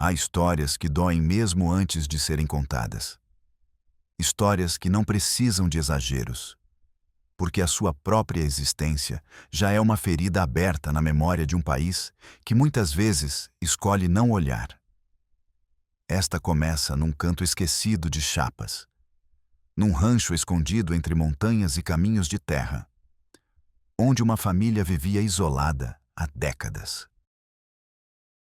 Há histórias que doem mesmo antes de serem contadas. Histórias que não precisam de exageros, porque a sua própria existência já é uma ferida aberta na memória de um país que muitas vezes escolhe não olhar. Esta começa num canto esquecido de Chiapas, num rancho escondido entre montanhas e caminhos de terra, onde uma família vivia isolada há décadas.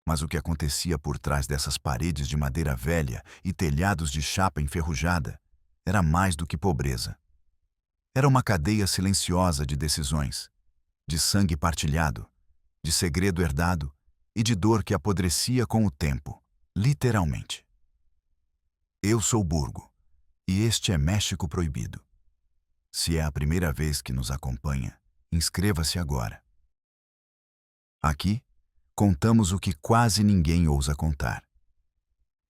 Mas o que acontecia por trás dessas paredes de madeira velha e telhados de chapa enferrujada era mais do que pobreza. Era uma cadeia silenciosa de decisões, de sangue partilhado, de segredo herdado e de dor que apodrecia com o tempo, literalmente. Eu sou Burgo, e este é México Proibido. Se é a primeira vez que nos acompanha, inscreva-se agora. Aqui, contamos o que quase ninguém ousa contar.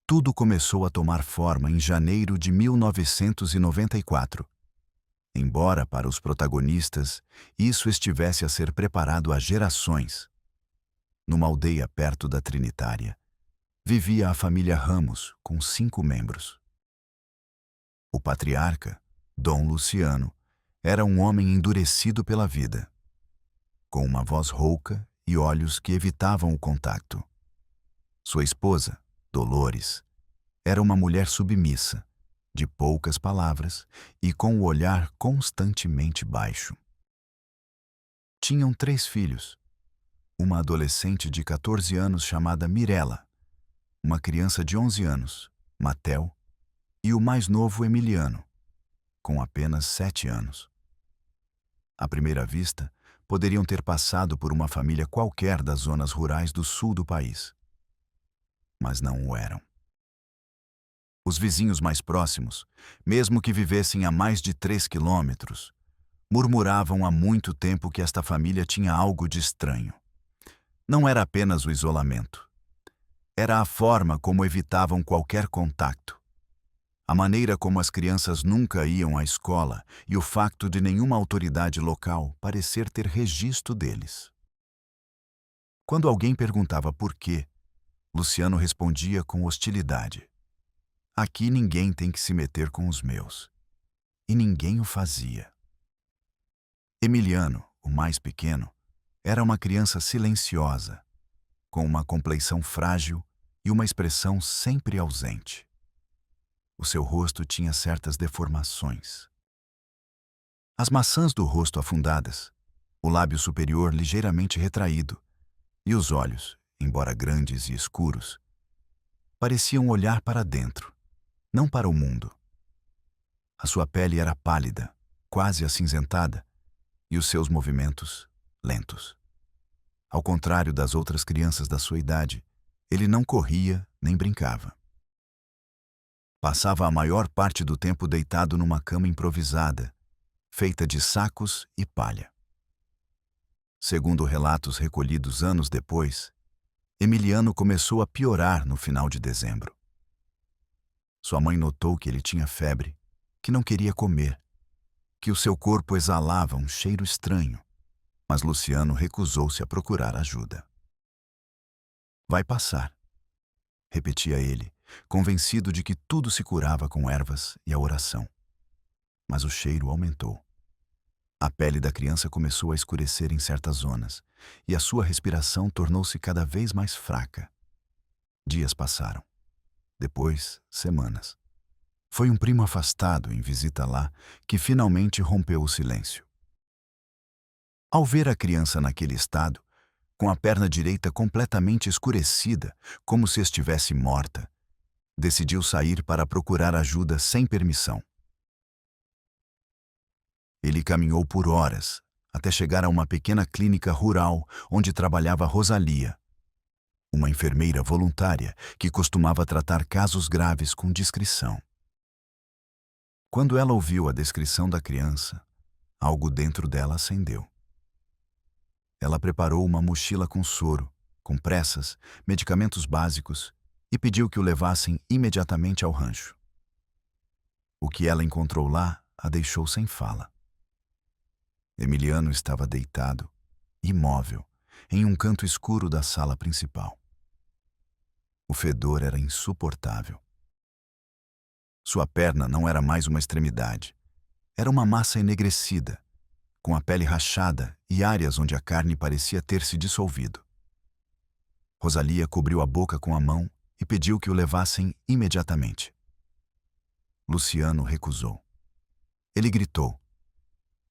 Tudo começou a tomar forma em janeiro de 1994. Embora para os protagonistas isso estivesse a ser preparado há gerações. Numa aldeia perto da Trinitária, vivia a família Ramos com 5 membros. O patriarca, Dom Luciano, era um homem endurecido pela vida, com uma voz rouca e olhos que evitavam o contato. Sua esposa, Dolores, era uma mulher submissa, de poucas palavras e com o olhar constantemente baixo. Tinham 3 filhos, uma adolescente de 14 anos chamada Mirella, uma criança de 11 anos, Matel, e o mais novo Emiliano, com apenas 7 anos. À primeira vista, poderiam ter passado por uma família qualquer das zonas rurais do sul do país. Mas não o eram. Os vizinhos mais próximos, mesmo que vivessem a mais de 3 quilômetros, murmuravam há muito tempo que esta família tinha algo de estranho. Não era apenas o isolamento. Era a forma como evitavam qualquer contato. A maneira como as crianças nunca iam à escola e o facto de nenhuma autoridade local parecer ter registro deles. Quando alguém perguntava por quê, Luciano respondia com hostilidade. Aqui ninguém tem que se meter com os meus. E ninguém o fazia. Emiliano, o mais pequeno, era uma criança silenciosa, com uma compleição frágil e uma expressão sempre ausente. O seu rosto tinha certas deformações. As maçãs do rosto afundadas, o lábio superior ligeiramente retraído e os olhos, embora grandes e escuros, pareciam olhar para dentro, não para o mundo. A sua pele era pálida, quase acinzentada, e os seus movimentos lentos. Ao contrário das outras crianças da sua idade, ele não corria nem brincava. Passava a maior parte do tempo deitado numa cama improvisada, feita de sacos e palha. Segundo relatos recolhidos anos depois, Emiliano começou a piorar no final de dezembro. Sua mãe notou que ele tinha febre, que não queria comer, que o seu corpo exalava um cheiro estranho, mas Luciano recusou-se a procurar ajuda. Vai passar, repetia ele, convencido de que tudo se curava com ervas e a oração. Mas o cheiro aumentou. A pele da criança começou a escurecer em certas zonas, e a sua respiração tornou-se cada vez mais fraca. Dias passaram. Depois, semanas. Foi um primo afastado em visita lá que finalmente rompeu o silêncio. Ao ver a criança naquele estado, com a perna direita completamente escurecida, como se estivesse morta, decidiu sair para procurar ajuda sem permissão. Ele caminhou por horas, até chegar a uma pequena clínica rural onde trabalhava Rosalia, uma enfermeira voluntária que costumava tratar casos graves com discrição. Quando ela ouviu a descrição da criança, algo dentro dela acendeu. Ela preparou uma mochila com soro, compressas, medicamentos básicos e pediu que o levassem imediatamente ao rancho. O que ela encontrou lá a deixou sem fala. Emiliano estava deitado, imóvel, em um canto escuro da sala principal. O fedor era insuportável. Sua perna não era mais uma extremidade. Era uma massa enegrecida, com a pele rachada e áreas onde a carne parecia ter se dissolvido. Rosalia cobriu a boca com a mão e pediu que o levassem imediatamente. Luciano recusou. Ele gritou.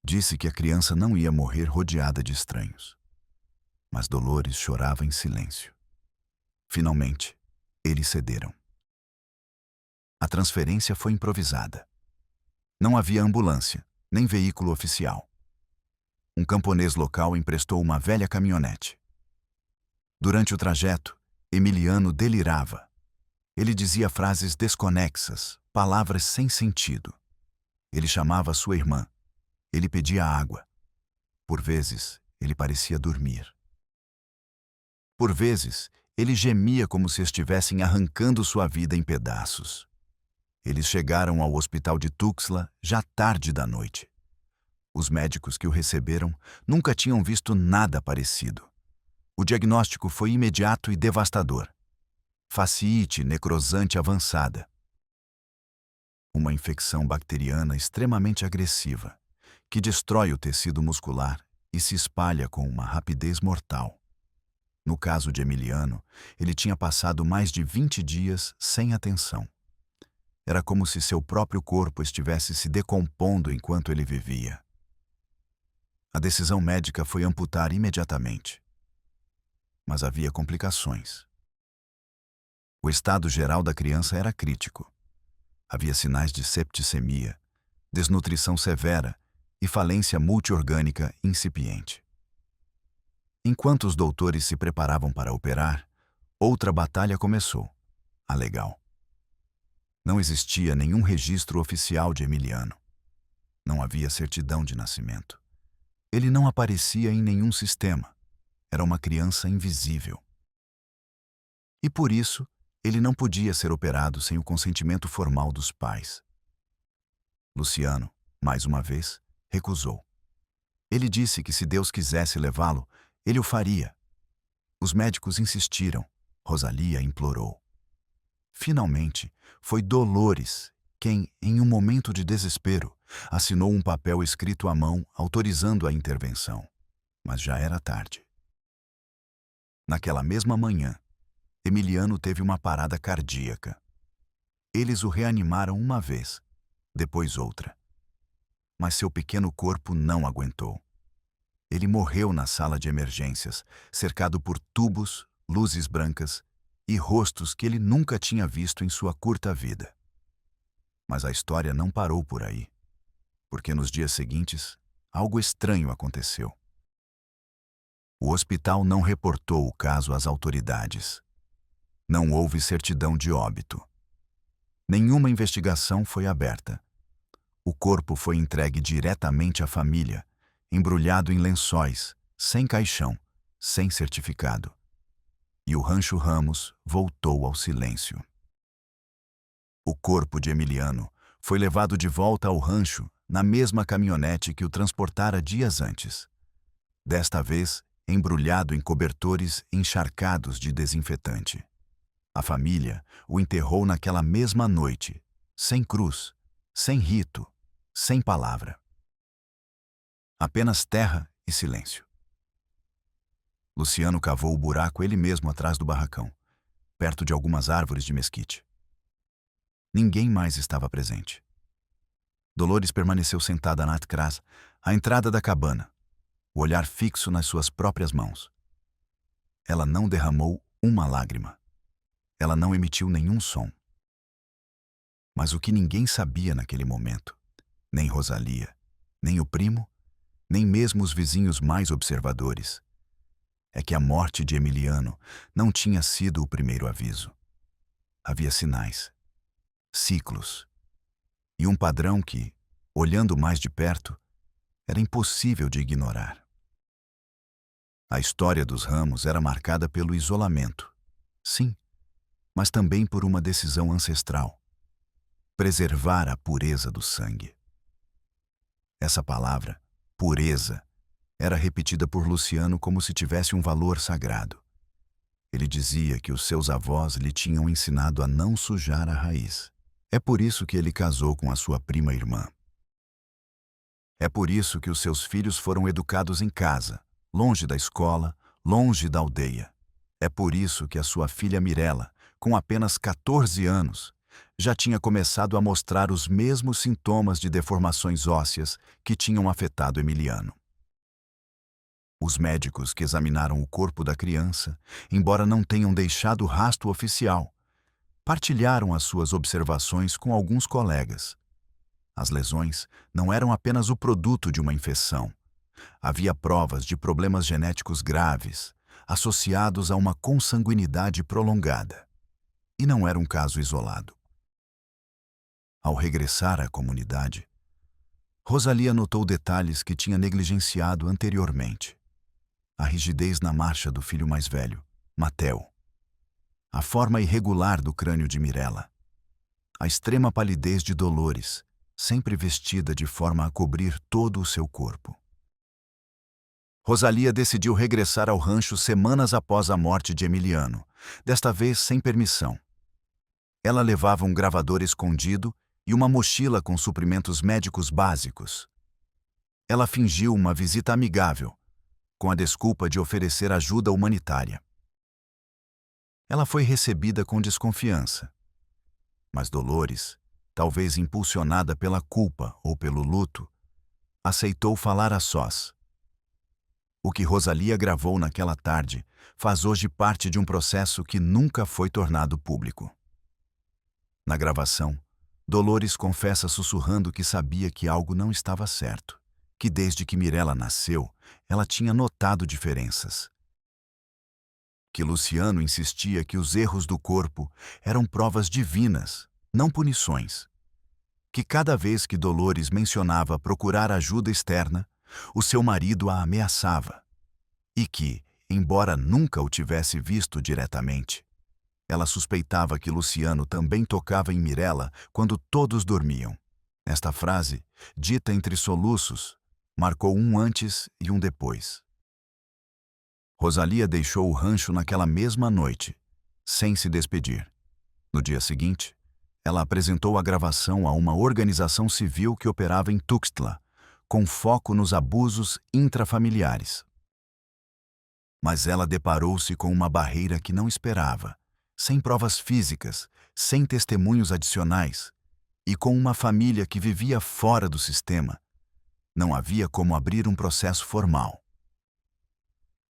Disse que a criança não ia morrer rodeada de estranhos. Mas Dolores chorava em silêncio. Finalmente, eles cederam. A transferência foi improvisada. Não havia ambulância, nem veículo oficial. Um camponês local emprestou uma velha caminhonete. Durante o trajeto, Emiliano delirava. Ele dizia frases desconexas, palavras sem sentido. Ele chamava sua irmã. Ele pedia água. Por vezes, ele parecia dormir. Por vezes, ele gemia como se estivessem arrancando sua vida em pedaços. Eles chegaram ao hospital de Tuxtla já tarde da noite. Os médicos que o receberam nunca tinham visto nada parecido. O diagnóstico foi imediato e devastador. Fasciite necrosante avançada. Uma infecção bacteriana extremamente agressiva, que destrói o tecido muscular e se espalha com uma rapidez mortal. No caso de Emiliano, ele tinha passado mais de 20 dias sem atenção. Era como se seu próprio corpo estivesse se decompondo enquanto ele vivia. A decisão médica foi amputar imediatamente. Mas havia complicações. O estado geral da criança era crítico. Havia sinais de septicemia, desnutrição severa e falência multiorgânica incipiente. Enquanto os doutores se preparavam para operar, outra batalha começou, a legal. Não existia nenhum registro oficial de Emiliano. Não havia certidão de nascimento. Ele não aparecia em nenhum sistema. Era uma criança invisível. E por isso, ele não podia ser operado sem o consentimento formal dos pais. Luciano, mais uma vez, recusou. Ele disse que se Deus quisesse levá-lo, ele o faria. Os médicos insistiram. Rosalia implorou. Finalmente, foi Dolores quem, em um momento de desespero, assinou um papel escrito à mão autorizando a intervenção. Mas já era tarde. Naquela mesma manhã, Emiliano teve uma parada cardíaca. Eles o reanimaram uma vez, depois outra. Mas seu pequeno corpo não aguentou. Ele morreu na sala de emergências, cercado por tubos, luzes brancas e rostos que ele nunca tinha visto em sua curta vida. Mas a história não parou por aí, porque nos dias seguintes, algo estranho aconteceu. O hospital não reportou o caso às autoridades. Não houve certidão de óbito. Nenhuma investigação foi aberta. O corpo foi entregue diretamente à família, embrulhado em lençóis, sem caixão, sem certificado. E o Rancho Ramos voltou ao silêncio. O corpo de Emiliano foi levado de volta ao rancho na mesma caminhonete que o transportara dias antes. Desta vez, embrulhado em cobertores encharcados de desinfetante. A família o enterrou naquela mesma noite, sem cruz, sem rito, sem palavra. Apenas terra e silêncio. Luciano cavou o buraco ele mesmo atrás do barracão, perto de algumas árvores de mesquite. Ninguém mais estava presente. Dolores permaneceu sentada na atcrás, à entrada da cabana, o olhar fixo nas suas próprias mãos. Ela não derramou uma lágrima. Ela não emitiu nenhum som. Mas o que ninguém sabia naquele momento, nem Rosalia, nem o primo, nem mesmo os vizinhos mais observadores, é que a morte de Emiliano não tinha sido o primeiro aviso. Havia sinais, ciclos, e um padrão que, olhando mais de perto, era impossível de ignorar. A história dos Ramos era marcada pelo isolamento, sim, mas também por uma decisão ancestral: preservar a pureza do sangue. Essa palavra, pureza, era repetida por Luciano como se tivesse um valor sagrado. Ele dizia que os seus avós lhe tinham ensinado a não sujar a raiz. É por isso que ele casou com a sua prima irmã. É por isso que os seus filhos foram educados em casa, longe da escola, longe da aldeia. É por isso que a sua filha Mirella, com apenas 14 anos, já tinha começado a mostrar os mesmos sintomas de deformações ósseas que tinham afetado Emiliano. Os médicos que examinaram o corpo da criança, embora não tenham deixado rastro oficial, partilharam as suas observações com alguns colegas. As lesões não eram apenas o produto de uma infecção. Havia provas de problemas genéticos graves, associados a uma consanguinidade prolongada. E não era um caso isolado. Ao regressar à comunidade, Rosalia notou detalhes que tinha negligenciado anteriormente. A rigidez na marcha do filho mais velho, Mateo. A forma irregular do crânio de Mirella. A extrema palidez de Dolores, sempre vestida de forma a cobrir todo o seu corpo. Rosalia decidiu regressar ao rancho semanas após a morte de Emiliano, desta vez sem permissão. Ela levava um gravador escondido e uma mochila com suprimentos médicos básicos. Ela fingiu uma visita amigável, com a desculpa de oferecer ajuda humanitária. Ela foi recebida com desconfiança. Mas Dolores, talvez impulsionada pela culpa ou pelo luto, aceitou falar a sós. O que Rosalia gravou naquela tarde faz hoje parte de um processo que nunca foi tornado público. Na gravação, Dolores confessa sussurrando que sabia que algo não estava certo, que desde que Mirella nasceu, ela tinha notado diferenças. Que Luciano insistia que os erros do corpo eram provas divinas, não punições. Que cada vez que Dolores mencionava procurar ajuda externa, o seu marido a ameaçava. E que, embora nunca o tivesse visto diretamente, ela suspeitava que Luciano também tocava em Mirella quando todos dormiam. Esta frase, dita entre soluços, marcou um antes e um depois. Rosalia deixou o rancho naquela mesma noite, sem se despedir. No dia seguinte, ela apresentou a gravação a uma organização civil que operava em Tuxtla, com foco nos abusos intrafamiliares. Mas ela deparou-se com uma barreira que não esperava, sem provas físicas, sem testemunhos adicionais, e com uma família que vivia fora do sistema. Não havia como abrir um processo formal.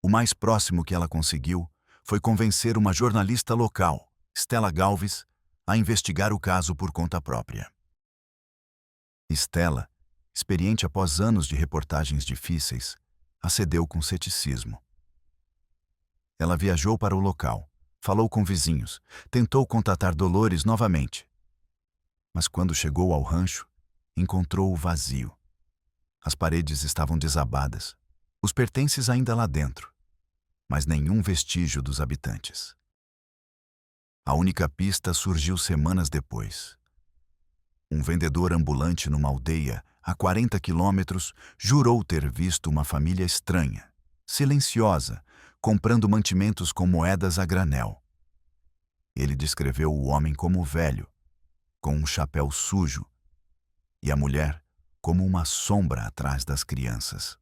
O mais próximo que ela conseguiu foi convencer uma jornalista local, Stella Galvez, a investigar o caso por conta própria. Stella, experiente após anos de reportagens difíceis, acedeu com ceticismo. Ela viajou para o local, falou com vizinhos, tentou contatar Dolores novamente. Mas quando chegou ao rancho, encontrou-o vazio. As paredes estavam desabadas, os pertences ainda lá dentro, mas nenhum vestígio dos habitantes. A única pista surgiu semanas depois. Um vendedor ambulante numa aldeia, a 40 quilômetros, jurou ter visto uma família estranha, silenciosa, comprando mantimentos com moedas a granel. Ele descreveu o homem como velho, com um chapéu sujo, e a mulher como uma sombra atrás das crianças.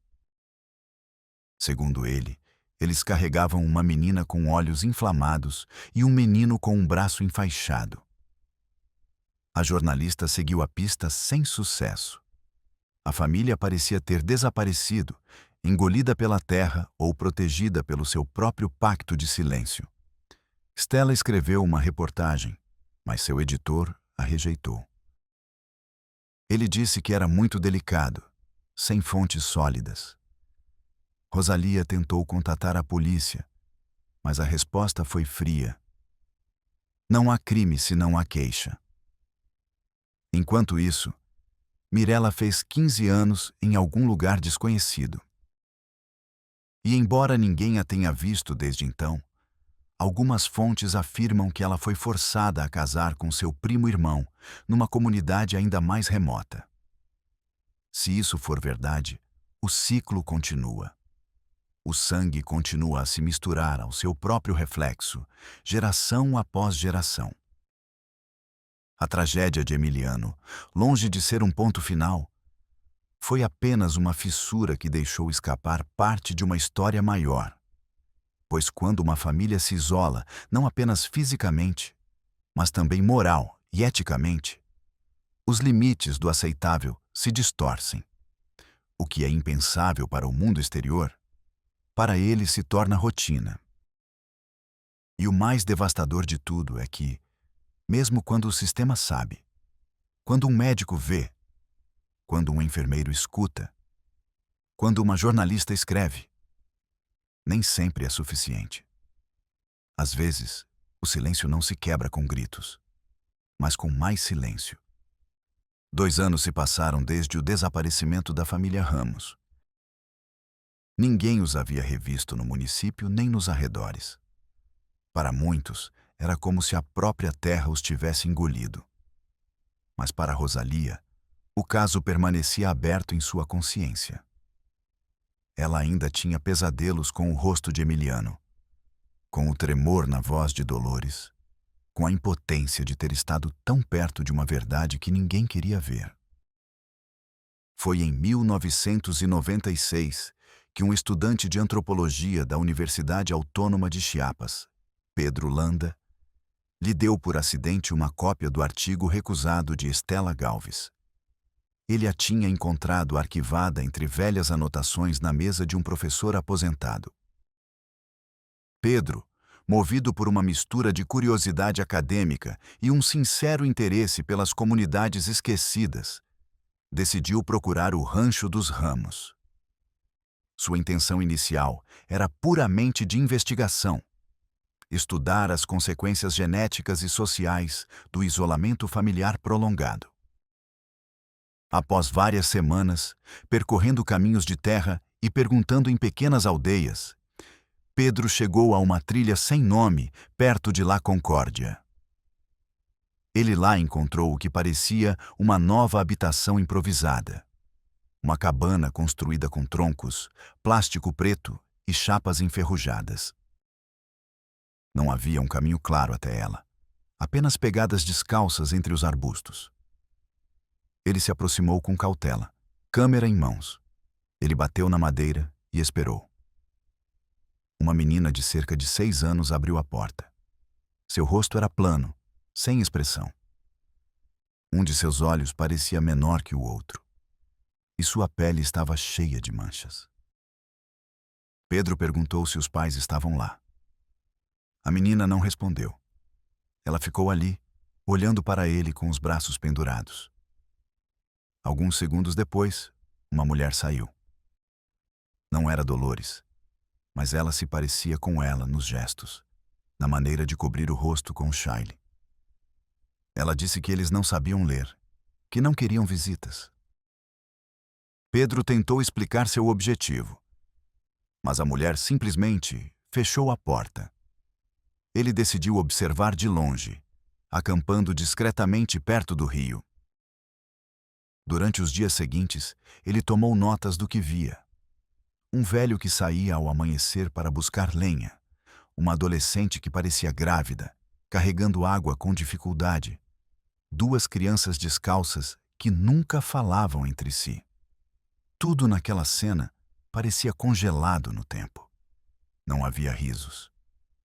Segundo ele, eles carregavam uma menina com olhos inflamados e um menino com um braço enfaixado. A jornalista seguiu a pista sem sucesso. A família parecia ter desaparecido, engolida pela terra ou protegida pelo seu próprio pacto de silêncio. Stella escreveu uma reportagem, mas seu editor a rejeitou. Ele disse que era muito delicado, sem fontes sólidas. Rosalia tentou contatar a polícia, mas a resposta foi fria. Não há crime se não há queixa. Enquanto isso, Mirella fez 15 anos em algum lugar desconhecido. E embora ninguém a tenha visto desde então, algumas fontes afirmam que ela foi forçada a casar com seu primo-irmão numa comunidade ainda mais remota. Se isso for verdade, o ciclo continua. O sangue continua a se misturar ao seu próprio reflexo, geração após geração. A tragédia de Emiliano, longe de ser um ponto final, foi apenas uma fissura que deixou escapar parte de uma história maior. Pois quando uma família se isola, não apenas fisicamente, mas também moral e eticamente, os limites do aceitável se distorcem. O que é impensável para o mundo exterior, para ele se torna rotina. E o mais devastador de tudo é que, mesmo quando o sistema sabe, quando um médico vê, quando um enfermeiro escuta, quando uma jornalista escreve, nem sempre é suficiente. Às vezes, o silêncio não se quebra com gritos, mas com mais silêncio. 2 anos se passaram desde o desaparecimento da família Ramos. Ninguém os havia revisto no município nem nos arredores. Para muitos, era como se a própria terra os tivesse engolido. Mas para Rosalia, o caso permanecia aberto em sua consciência. Ela ainda tinha pesadelos com o rosto de Emiliano, com o tremor na voz de Dolores, com a impotência de ter estado tão perto de uma verdade que ninguém queria ver. Foi em 1996 que um estudante de antropologia da Universidade Autônoma de Chiapas, Pedro Landa, lhe deu por acidente uma cópia do artigo recusado de Estela Galves. Ele a tinha encontrado arquivada entre velhas anotações na mesa de um professor aposentado. Pedro, movido por uma mistura de curiosidade acadêmica e um sincero interesse pelas comunidades esquecidas, decidiu procurar o Rancho dos Ramos. Sua intenção inicial era puramente de investigação, estudar as consequências genéticas e sociais do isolamento familiar prolongado. Após várias semanas, percorrendo caminhos de terra e perguntando em pequenas aldeias, Pedro chegou a uma trilha sem nome, perto de La Concórdia. Ele lá encontrou o que parecia uma nova habitação improvisada. Uma cabana construída com troncos, plástico preto e chapas enferrujadas. Não havia um caminho claro até ela, apenas pegadas descalças entre os arbustos. Ele se aproximou com cautela, câmera em mãos. Ele bateu na madeira e esperou. Uma menina de cerca de 6 anos abriu a porta. Seu rosto era plano, sem expressão. Um de seus olhos parecia menor que o outro, e sua pele estava cheia de manchas. Pedro perguntou se os pais estavam lá. A menina não respondeu. Ela ficou ali, olhando para ele com os braços pendurados. Alguns segundos depois, uma mulher saiu. Não era Dolores, mas ela se parecia com ela nos gestos, na maneira de cobrir o rosto com o chale. Ela disse que eles não sabiam ler, que não queriam visitas. Pedro tentou explicar seu objetivo, mas a mulher simplesmente fechou a porta. Ele decidiu observar de longe, acampando discretamente perto do rio. Durante os dias seguintes, ele tomou notas do que via. Um velho que saía ao amanhecer para buscar lenha, uma adolescente que parecia grávida, carregando água com dificuldade, 2 crianças descalças que nunca falavam entre si. Tudo naquela cena parecia congelado no tempo. Não havia risos,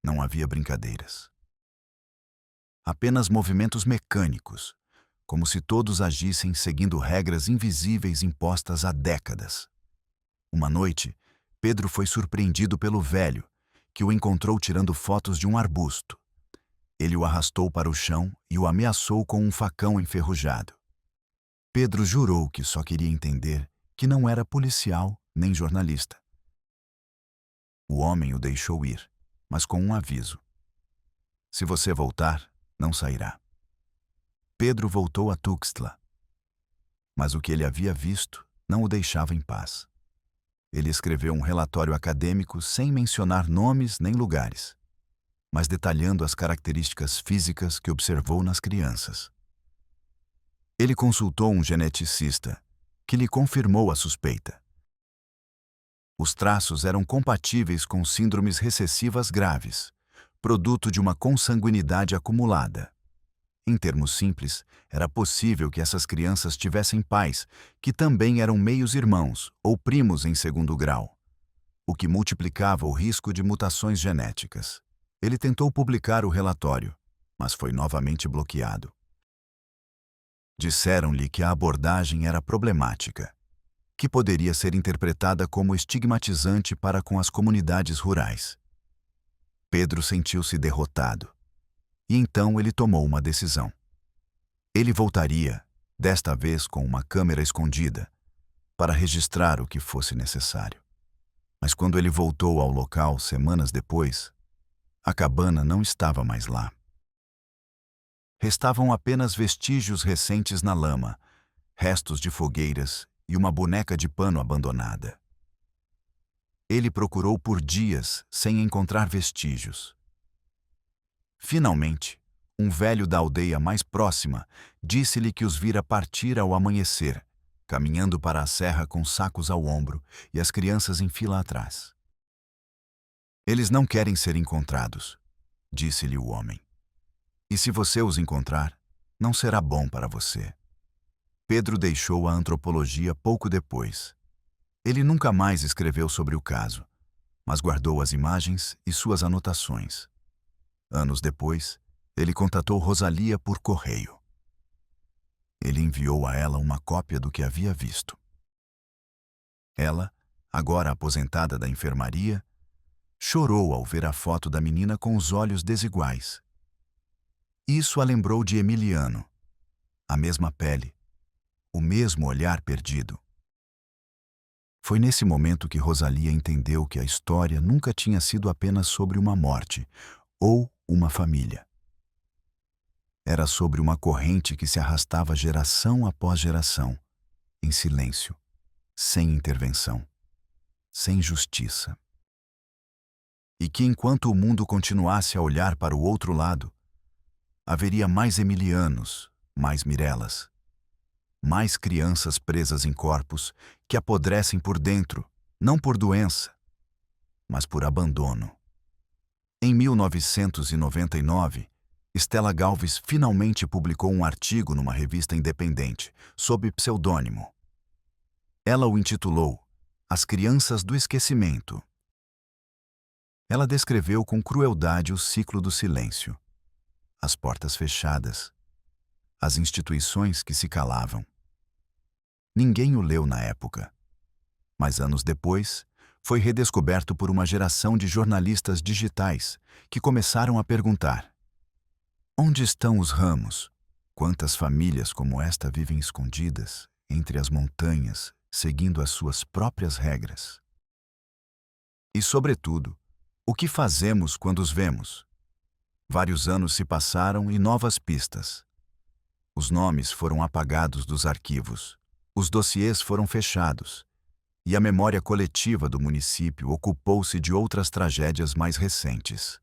não havia brincadeiras. Apenas movimentos mecânicos, como se todos agissem seguindo regras invisíveis impostas há décadas. Uma noite, Pedro foi surpreendido pelo velho, que o encontrou tirando fotos de um arbusto. Ele o arrastou para o chão e o ameaçou com um facão enferrujado. Pedro jurou que só queria entender que não era policial nem jornalista. O homem o deixou ir, mas com um aviso: se você voltar, não sairá. Pedro voltou a Tuxtla, mas o que ele havia visto não o deixava em paz. Ele escreveu um relatório acadêmico sem mencionar nomes nem lugares, mas detalhando as características físicas que observou nas crianças. Ele consultou um geneticista, que lhe confirmou a suspeita. Os traços eram compatíveis com síndromes recessivas graves, produto de uma consanguinidade acumulada. Em termos simples, era possível que essas crianças tivessem pais que também eram meios-irmãos ou primos em segundo grau, o que multiplicava o risco de mutações genéticas. Ele tentou publicar o relatório, mas foi novamente bloqueado. Disseram-lhe que a abordagem era problemática, que poderia ser interpretada como estigmatizante para com as comunidades rurais. Pedro sentiu-se derrotado, e então ele tomou uma decisão. Ele voltaria, desta vez com uma câmera escondida, para registrar o que fosse necessário. Mas quando ele voltou ao local semanas depois, a cabana não estava mais lá. Restavam apenas vestígios recentes na lama, restos de fogueiras e uma boneca de pano abandonada. Ele procurou por dias sem encontrar vestígios. Finalmente, um velho da aldeia mais próxima disse-lhe que os vira partir ao amanhecer, caminhando para a serra com sacos ao ombro e as crianças em fila atrás. Eles não querem ser encontrados, disse-lhe o homem. E se você os encontrar, não será bom para você. Pedro deixou a antropologia pouco depois. Ele nunca mais escreveu sobre o caso, mas guardou as imagens e suas anotações. Anos depois, ele contatou Rosalia por correio. Ele enviou a ela uma cópia do que havia visto. Ela, agora aposentada da enfermaria, chorou ao ver a foto da menina com os olhos desiguais. Isso a lembrou de Emiliano. A mesma pele, o mesmo olhar perdido. Foi nesse momento que Rosalia entendeu que a história nunca tinha sido apenas sobre uma morte ou uma família. Era sobre uma corrente que se arrastava geração após geração, em silêncio, sem intervenção, sem justiça. E que enquanto o mundo continuasse a olhar para o outro lado, haveria mais Emilianos, mais Mirelas, mais crianças presas em corpos que apodrecem por dentro, não por doença, mas por abandono. Em 1999, Stella Galvis finalmente publicou um artigo numa revista independente, sob pseudônimo. Ela o intitulou As Crianças do Esquecimento. Ela descreveu com crueldade o ciclo do silêncio, as portas fechadas, as instituições que se calavam. Ninguém o leu na época, mas anos depois foi redescoberto por uma geração de jornalistas digitais que começaram a perguntar: onde estão os ramos? Quantas famílias como esta vivem escondidas entre as montanhas, seguindo as suas próprias regras? E, sobretudo, o que fazemos quando os vemos? Vários anos se passaram e novas pistas. Os nomes foram apagados dos arquivos, os dossiês foram fechados, e a memória coletiva do município ocupou-se de outras tragédias mais recentes.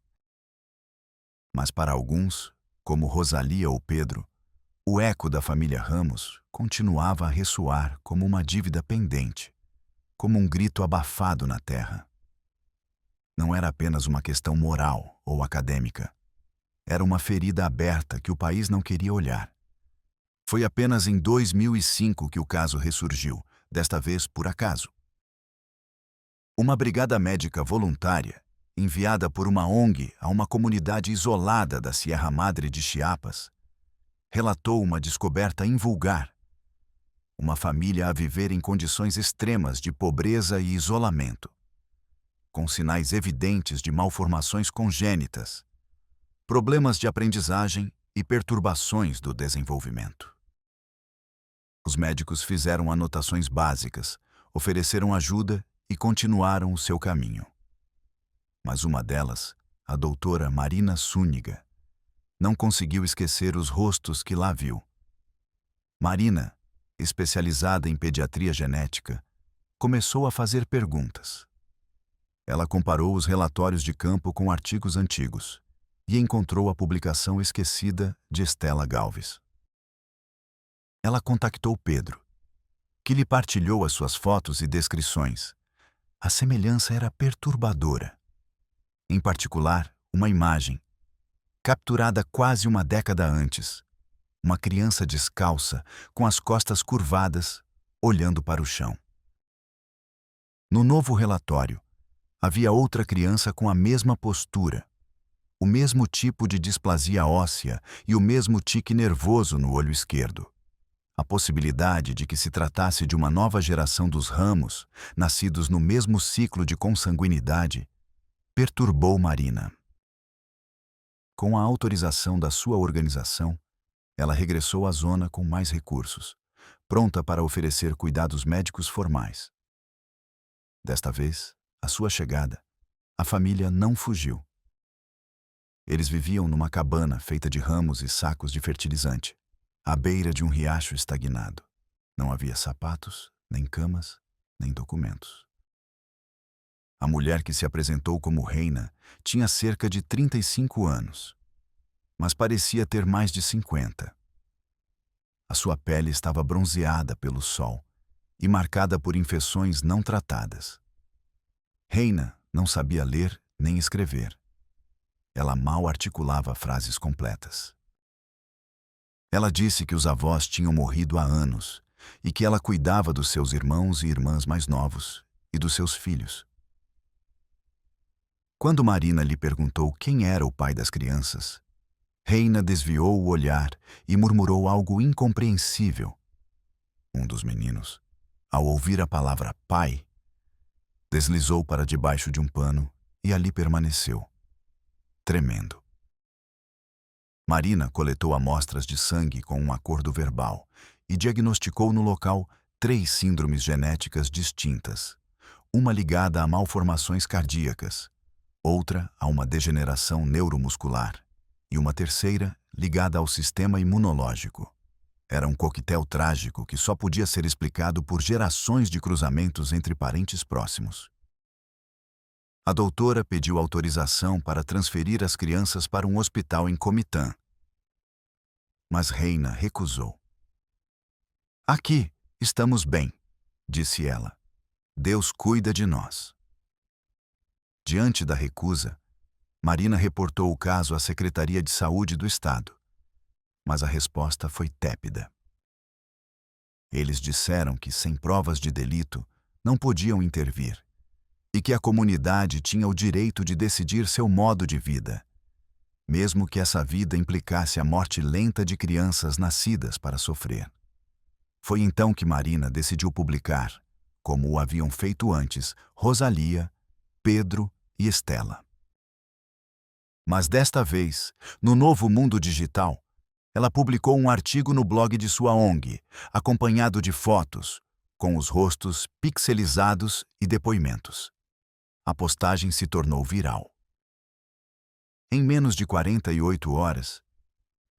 Mas para alguns, como Rosalia ou Pedro, o eco da família Ramos continuava a ressoar como uma dívida pendente, como um grito abafado na terra. Não era apenas uma questão moral ou acadêmica. Era uma ferida aberta que o país não queria olhar. Foi apenas em 2005 que o caso ressurgiu, desta vez por acaso. Uma brigada médica voluntária, enviada por uma ONG a uma comunidade isolada da Sierra Madre de Chiapas, relatou uma descoberta invulgar. Uma família a viver em condições extremas de pobreza e isolamento, com sinais evidentes de malformações congênitas, problemas de aprendizagem e perturbações do desenvolvimento. Os médicos fizeram anotações básicas, ofereceram ajuda e continuaram o seu caminho. Mas uma delas, a doutora Marina Súñiga, não conseguiu esquecer os rostos que lá viu. Marina, especializada em pediatria genética, começou a fazer perguntas. Ela comparou os relatórios de campo com artigos antigos e encontrou a publicação esquecida de Stella Galvis. Ela contactou Pedro, que lhe partilhou as suas fotos e descrições, A semelhança era perturbadora. Em particular, uma imagem, capturada quase uma década antes. Uma criança descalça, com as costas curvadas, olhando para o chão. No novo relatório, havia outra criança com a mesma postura, o mesmo tipo de displasia óssea e o mesmo tique nervoso no olho esquerdo. A possibilidade de que se tratasse de uma nova geração dos Ramos, nascidos no mesmo ciclo de consanguinidade, perturbou Marina. Com a autorização da sua organização, ela regressou à zona com mais recursos, pronta para oferecer cuidados médicos formais. Desta vez, à sua chegada, a família não fugiu. Eles viviam numa cabana feita de ramos e sacos de fertilizante, à beira de um riacho estagnado. Não havia sapatos, nem camas, nem documentos. A mulher que se apresentou como reina tinha cerca de 35 anos, mas parecia ter mais de 50. A sua pele estava bronzeada pelo sol e marcada por infecções não tratadas. Reina não sabia ler nem escrever. Ela mal articulava frases completas. Ela disse que os avós tinham morrido há anos e que ela cuidava dos seus irmãos e irmãs mais novos e dos seus filhos. Quando Marina lhe perguntou quem era o pai das crianças, Reina desviou o olhar e murmurou algo incompreensível. Um dos meninos, ao ouvir a palavra pai, deslizou para debaixo de um pano e ali permaneceu, tremendo. Marina coletou amostras de sangue com um acordo verbal e diagnosticou no local 3 síndromes genéticas distintas, uma ligada a malformações cardíacas, outra a uma degeneração neuromuscular e uma terceira ligada ao sistema imunológico. Era um coquetel trágico que só podia ser explicado por gerações de cruzamentos entre parentes próximos. A doutora pediu autorização para transferir as crianças para um hospital em Comitã. Mas Reina recusou. "Aqui estamos bem", disse ela. "Deus cuida de nós." Diante da recusa, Marina reportou o caso à Secretaria de Saúde do Estado, mas a resposta foi tépida. Eles disseram que, sem provas de delito, não podiam intervir e que a comunidade tinha o direito de decidir seu modo de vida, mesmo que essa vida implicasse a morte lenta de crianças nascidas para sofrer. Foi então que Marina decidiu publicar, como o haviam feito antes, Rosalia, Pedro e Estela. Mas desta vez, no novo mundo digital, ela publicou um artigo no blog de sua ONG, acompanhado de fotos, com os rostos pixelizados e depoimentos. A postagem se tornou viral. Em menos de 48 horas,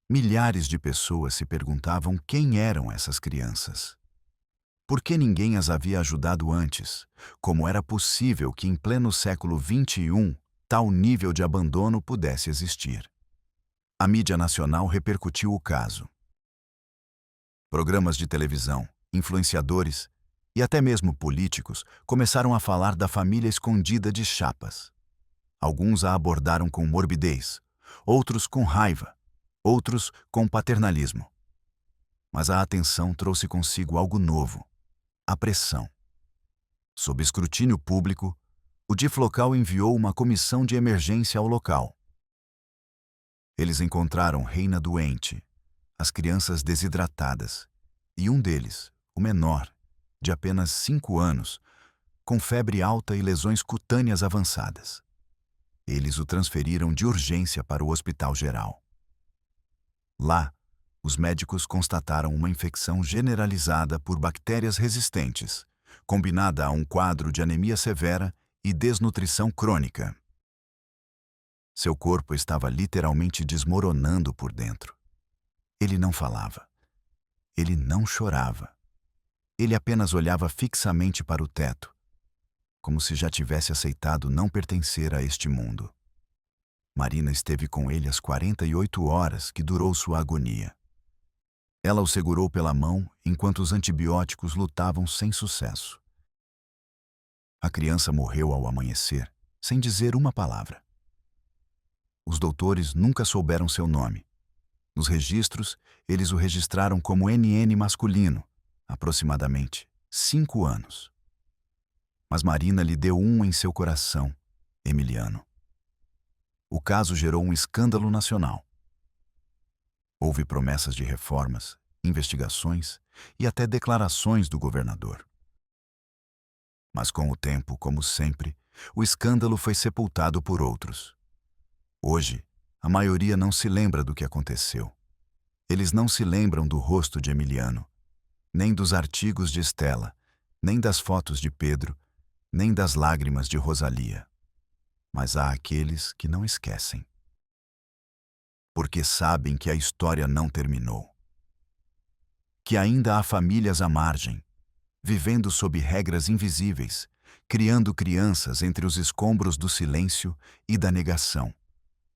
milhares de pessoas se perguntavam quem eram essas crianças. Por que ninguém as havia ajudado antes? Como era possível que em pleno século XXI tal nível de abandono pudesse existir? A mídia nacional repercutiu o caso. Programas de televisão, influenciadores e até mesmo políticos começaram a falar da família escondida de Chapas. Alguns a abordaram com morbidez, outros com raiva, outros com paternalismo. Mas a atenção trouxe consigo algo novo: a pressão. Sob escrutínio público, o DIF local enviou uma comissão de emergência ao local. Eles encontraram Reina doente, as crianças desidratadas, e um deles, o menor, de apenas 5 anos, com febre alta e lesões cutâneas avançadas. Eles o transferiram de urgência para o hospital geral. Lá, os médicos constataram uma infecção generalizada por bactérias resistentes, combinada a um quadro de anemia severa e desnutrição crônica. Seu corpo estava literalmente desmoronando por dentro. Ele não falava. Ele não chorava. Ele apenas olhava fixamente para o teto, como se já tivesse aceitado não pertencer a este mundo. Marina esteve com ele as 48 horas que durou sua agonia. Ela o segurou pela mão enquanto os antibióticos lutavam sem sucesso. A criança morreu ao amanhecer, sem dizer uma palavra. Os doutores nunca souberam seu nome. Nos registros, eles o registraram como NN masculino, aproximadamente 5 anos. Mas Marina lhe deu um em seu coração, Emiliano. O caso gerou um escândalo nacional. Houve promessas de reformas, investigações e até declarações do governador. Mas com o tempo, como sempre, o escândalo foi sepultado por outros. Hoje, a maioria não se lembra do que aconteceu. Eles não se lembram do rosto de Emiliano, nem dos artigos de Estela, nem das fotos de Pedro, nem das lágrimas de Rosalia. Mas há aqueles que não esquecem. Porque sabem que a história não terminou. Que ainda há famílias à margem, vivendo sob regras invisíveis, criando crianças entre os escombros do silêncio e da negação.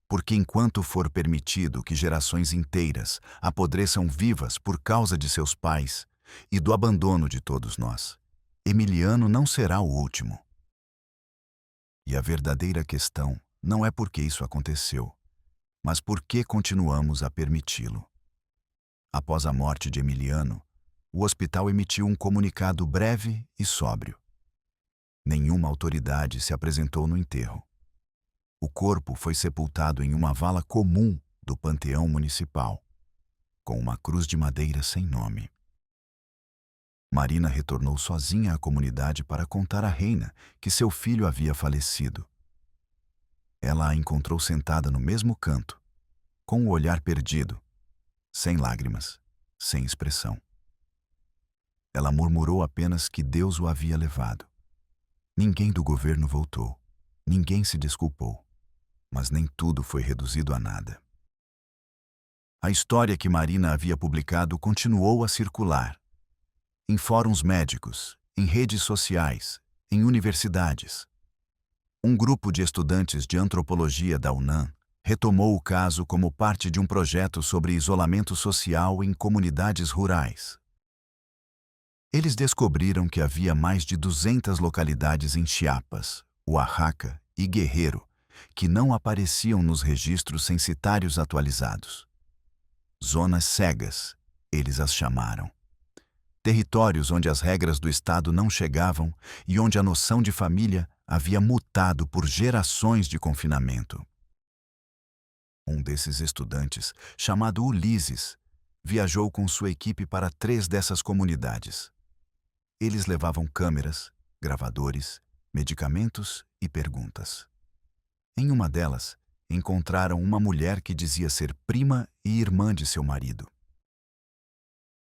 Porque enquanto for permitido que gerações inteiras apodreçam vivas por causa de seus pais e do abandono de todos nós, Emiliano não será o último. E a verdadeira questão não é por que isso aconteceu, mas por que continuamos a permiti-lo. Após a morte de Emiliano, o hospital emitiu um comunicado breve e sóbrio. Nenhuma autoridade se apresentou no enterro. O corpo foi sepultado em uma vala comum do panteão municipal, com uma cruz de madeira sem nome. Marina retornou sozinha à comunidade para contar à reina que seu filho havia falecido. Ela a encontrou sentada no mesmo canto, com o olhar perdido, sem lágrimas, sem expressão. Ela murmurou apenas que Deus o havia levado. Ninguém do governo voltou, ninguém se desculpou, mas nem tudo foi reduzido a nada. A história que Marina havia publicado continuou a circular, em fóruns médicos, em redes sociais, em universidades. Um grupo de estudantes de antropologia da UNAM retomou o caso como parte de um projeto sobre isolamento social em comunidades rurais. Eles descobriram que havia mais de 200 localidades em Chiapas, Oaxaca e Guerreiro que não apareciam nos registros censitários atualizados. Zonas cegas, eles as chamaram. Territórios onde as regras do Estado não chegavam e onde a noção de família havia mutado por gerações de confinamento. Um desses estudantes, chamado Ulisses, viajou com sua equipe para 3 dessas comunidades. Eles levavam câmeras, gravadores, medicamentos e perguntas. Em uma delas, encontraram uma mulher que dizia ser prima e irmã de seu marido.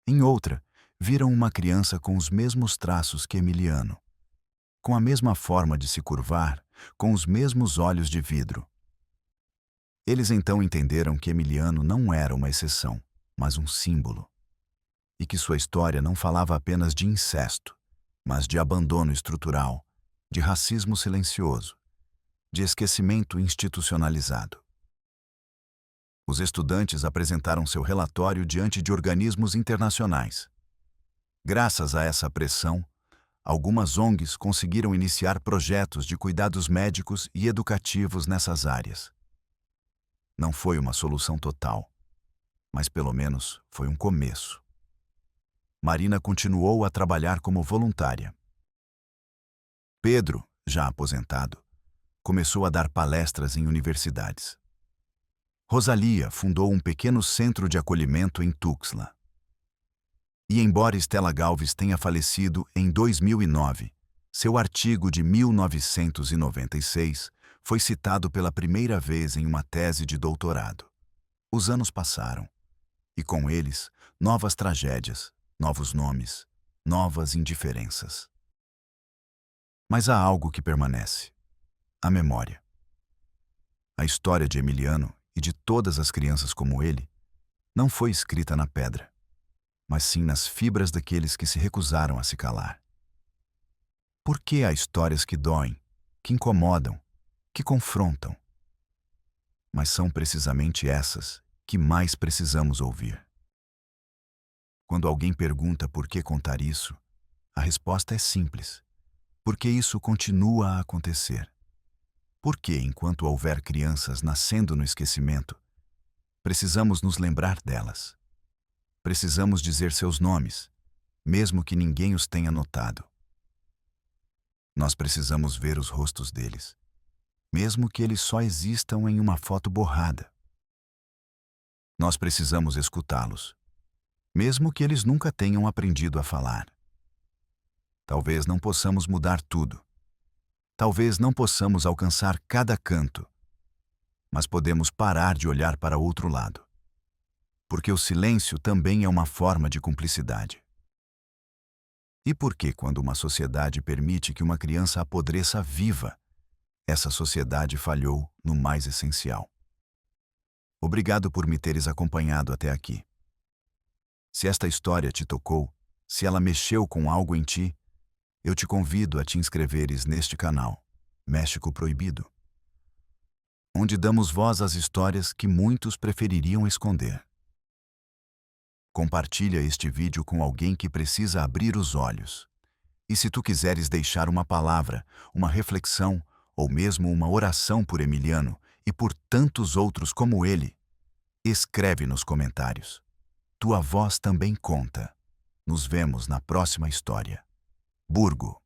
Em outra, viram uma criança com os mesmos traços que Emiliano, com a mesma forma de se curvar, com os mesmos olhos de vidro. Eles então entenderam que Emiliano não era uma exceção, mas um símbolo, e que sua história não falava apenas de incesto, mas de abandono estrutural, de racismo silencioso, de esquecimento institucionalizado. Os estudantes apresentaram seu relatório diante de organismos internacionais. Graças a essa pressão, algumas ONGs conseguiram iniciar projetos de cuidados médicos e educativos nessas áreas. Não foi uma solução total, mas pelo menos foi um começo. Marina continuou a trabalhar como voluntária. Pedro, já aposentado, começou a dar palestras em universidades. Rosalia fundou um pequeno centro de acolhimento em Tuxtla. E embora Estela Galves tenha falecido em 2009, seu artigo de 1996 foi citado pela primeira vez em uma tese de doutorado. Os anos passaram, e com eles, novas tragédias, novos nomes, novas indiferenças. Mas há algo que permanece: a memória. A história de Emiliano e de todas as crianças como ele não foi escrita na pedra, mas sim nas fibras daqueles que se recusaram a se calar. Por que há histórias que doem, que incomodam, que confrontam? Mas são precisamente essas que mais precisamos ouvir. Quando alguém pergunta por que contar isso, a resposta é simples: Porque isso continua a acontecer. Porque, enquanto houver crianças nascendo no esquecimento, precisamos nos lembrar delas. Precisamos dizer seus nomes, mesmo que ninguém os tenha notado. Nós precisamos ver os rostos deles, mesmo que eles só existam em uma foto borrada. Nós precisamos escutá-los, mesmo que eles nunca tenham aprendido a falar. Talvez não possamos mudar tudo. Talvez não possamos alcançar cada canto, mas podemos parar de olhar para outro lado. Porque o silêncio também é uma forma de cumplicidade. E por que, quando uma sociedade permite que uma criança apodreça viva, essa sociedade falhou no mais essencial? Obrigado por me teres acompanhado até aqui. Se esta história te tocou, se ela mexeu com algo em ti, eu te convido a te inscreveres neste canal, México Proibido, onde damos voz às histórias que muitos prefeririam esconder. Compartilha este vídeo com alguém que precisa abrir os olhos. E se tu quiseres deixar uma palavra, uma reflexão ou mesmo uma oração por Emiliano e por tantos outros como ele, escreve nos comentários. Tua voz também conta. Nos vemos na próxima história. Burgo.